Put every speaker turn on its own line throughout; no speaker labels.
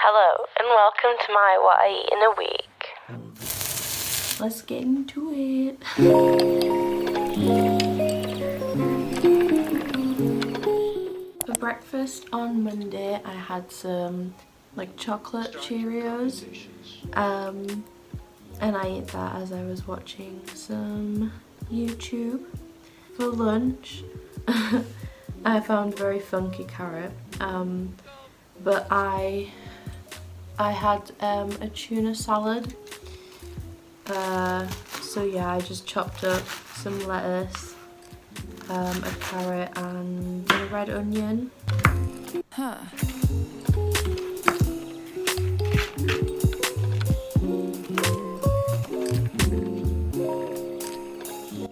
Hello and welcome to my What I Eat in a Week.
Let's get into it. For breakfast on Monday I had some like chocolate Cheerios and I ate that as I was watching some YouTube. For lunch I found a very funky carrot, but I had a tuna salad. So yeah, I just chopped up some lettuce, a carrot and a red onion.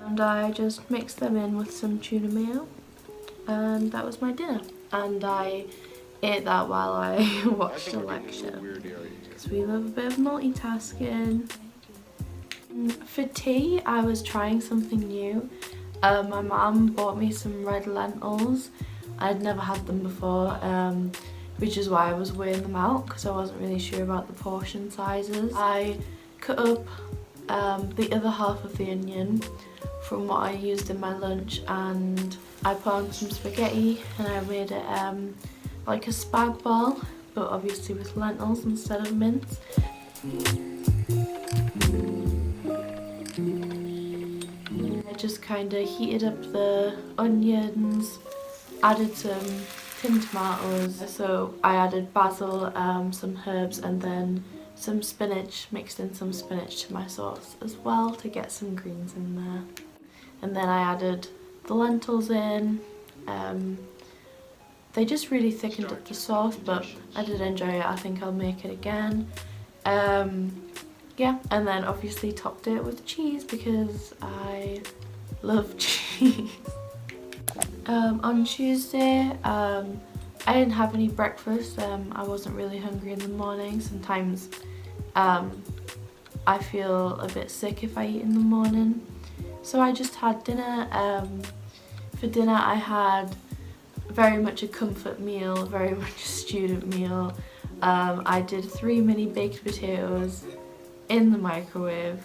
And I just mixed them in with some tuna mayo, and that was my dinner. And I ate that while I watched a lecture, because we love a bit of multitasking. For tea, I was trying something new. My mum bought me some red lentils. I'd never had them before, which is why I was weighing them out, because I wasn't really sure about the portion sizes. I cut up the other half of the onion from what I used in my lunch, and I put on some spaghetti and I made it like a spag bol, but obviously with lentils instead of mince. I just kind of heated up the onions, added some tinned tomatoes, so I added basil, some herbs and then some spinach, mixed in some spinach to my sauce as well to get some greens in there. And then I added the lentils in. They just really thickened up the sauce, but I did enjoy it. I think I'll make it again. Yeah, and then obviously topped it with cheese because I love cheese. On Tuesday, I didn't have any breakfast. I wasn't really hungry in the morning. Sometimes I feel a bit sick if I eat in the morning. So I just had dinner. For dinner I had very much a comfort meal, very much a student meal. I did 3 mini baked potatoes in the microwave.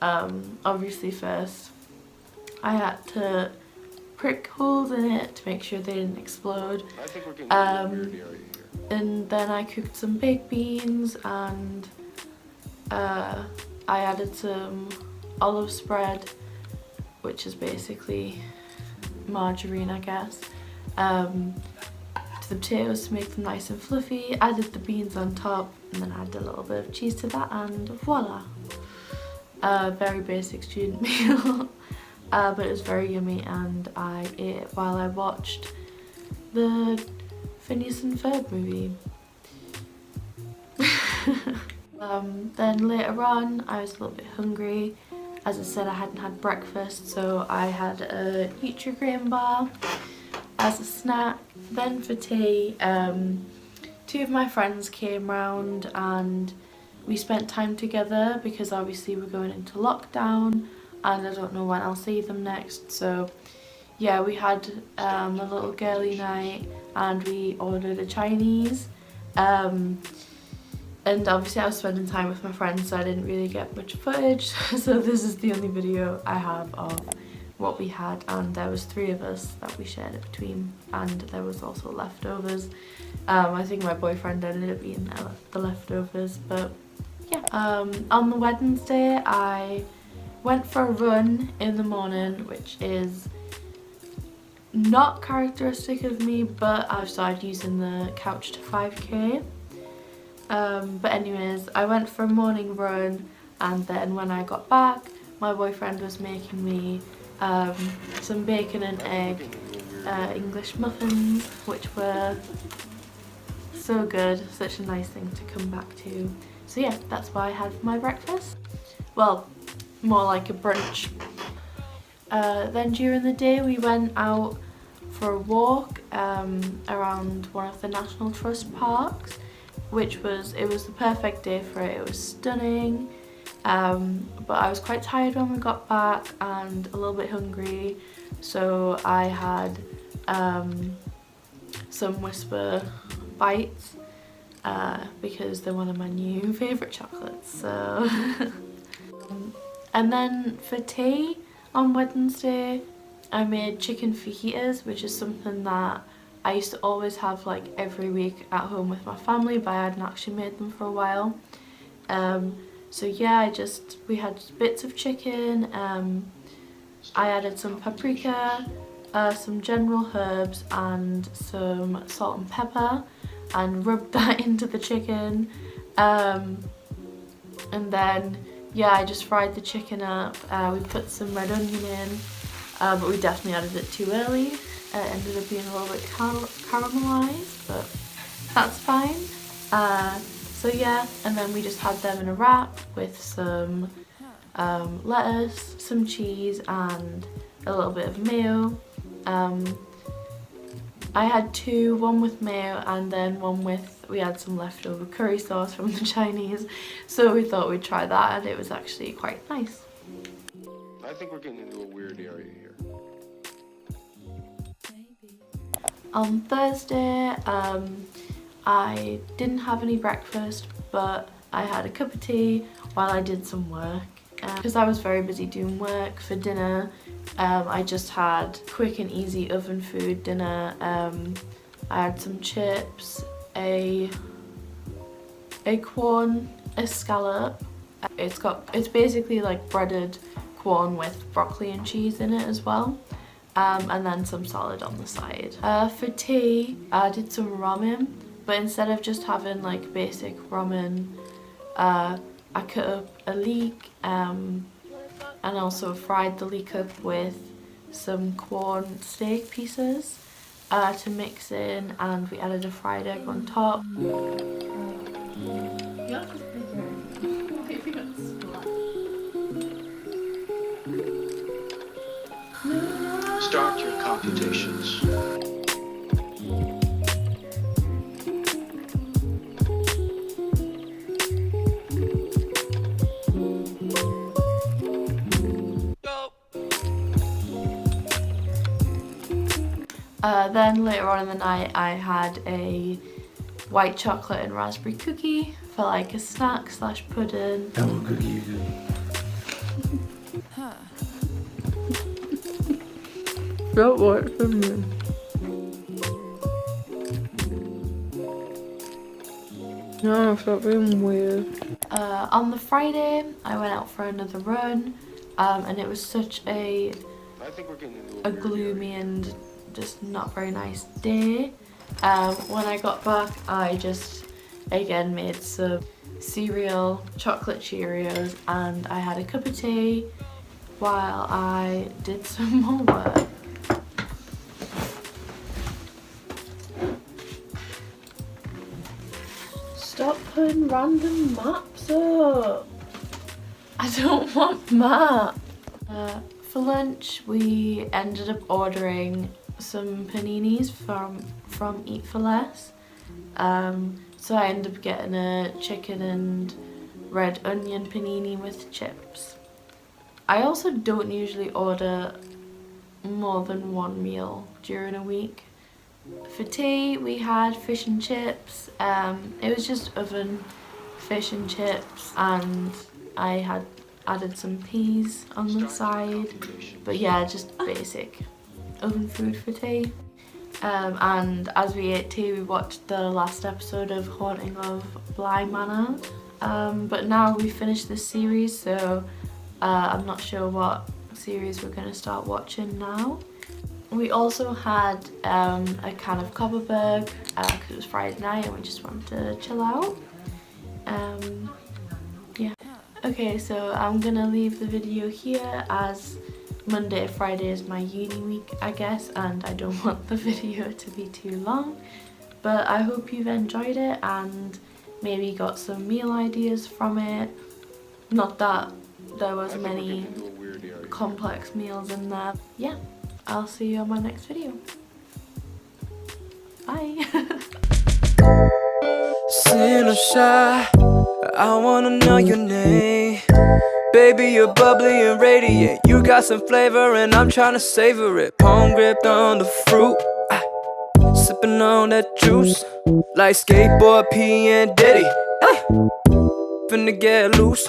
Obviously first I had to prick holes in it to make sure they didn't explode. And then I cooked some baked beans and I added some olive spread, which is basically margarine, I guess, to the potatoes to make them nice and fluffy. Added the beans on top and then added a little bit of cheese to that, and voila! Very basic student meal, but it was very yummy and I ate it while I watched the Phineas and Ferb movie. Then later on I was a little bit hungry. As I said, I hadn't had breakfast, so I had a Nutri-Grain bar as a snack. Then for tea, 2 of my friends came round and we spent time together because obviously we're going into lockdown and I don't know when I'll see them next. So yeah, we had a little girly night and we ordered a Chinese. And obviously I was spending time with my friends, so I didn't really get much footage. So this is the only video I have of what we had, and there was 3 of us that we shared it between, and there was also leftovers. I think my boyfriend ended up eating the leftovers, but yeah. On the Wednesday I went for a run in the morning, which is not characteristic of me, but I've started using the couch to 5k. But anyways, I went for a morning run, and then when I got back my boyfriend was making me some bacon and egg English muffins, which were so good, such a nice thing to come back to. So yeah, that's what I had for my breakfast. Well, more like a brunch. Then during the day we went out for a walk around one of the National Trust parks, it was the perfect day for it. It was stunning, but I was quite tired when we got back and a little bit hungry, so I had some Whisper bites because they're one of my new favourite chocolates. So and then for tea on Wednesday I made chicken fajitas, which is something that I used to always have like every week at home with my family, but I hadn't actually made them for a while. So yeah, we had bits of chicken, I added some paprika, some general herbs and some salt and pepper and rubbed that into the chicken. And then yeah, I just fried the chicken up. We put some red onion in, but we definitely added it too early. It ended up being a little bit caramelized, but that's fine. So yeah, and then we just had them in a wrap with some lettuce, some cheese and a little bit of mayo. I had two, one with mayo and then one with, we had some leftover curry sauce from the Chinese, so we thought we'd try that and it was actually quite nice.
I think we're getting into a weird area here.
On Thursday, I didn't have any breakfast, but I had a cup of tea while I did some work. Because I was very busy doing work. For dinner, I just had quick and easy oven food dinner. I had some chips, a corn, a scallop. It's basically like breaded corn with broccoli and cheese in it as well. And then some salad on the side. For tea, I did some ramen, but instead of just having like basic ramen, I cut up a leek and also fried the leek up with some corn steak pieces to mix in, and we added a fried egg on top.
Start your computations.
Then later on in the night I had a white chocolate and raspberry cookie for like a snack slash pudding.
And what cookie you did?
Don't work from you. No, I felt really weird. On the Friday I went out for another run, and it was such a gloomy and just not very nice day. When I got back I just again made some cereal, chocolate Cheerios, and I had a cup of tea while I did some more work. Stop putting random maps up. I don't want maps. For lunch we ended up ordering some paninis from Eat for Less. So I ended up getting a chicken and red onion panini with chips. I also don't usually order more than one meal during a week. For tea we had fish and chips. It was just oven fish and chips, and I had added some peas on the side, but yeah, just basic oven food for tea. And as we ate tea we watched the last episode of Haunting of Bly Manor, but now we finished this series, so I'm not sure what series we're going to start watching now. We also had a can of Copperberg because it was Friday night and we just wanted to chill out. Yeah. Okay, so I'm gonna leave the video here as Monday, Friday is my uni week, I guess, and I don't want the video to be too long. But I hope you've enjoyed it and maybe got some meal ideas from it. Not that there was many complex meals in there. Yeah, I'll see you on my next video. Bye.
Sinner shy, I wanna know your name. Baby, you're bubbly and radiant. You got some flavor and I'm trying to savor it. Palm gripped on the fruit. sipping on that juice, like skateboard P and Diddy. Hey, finna get loose.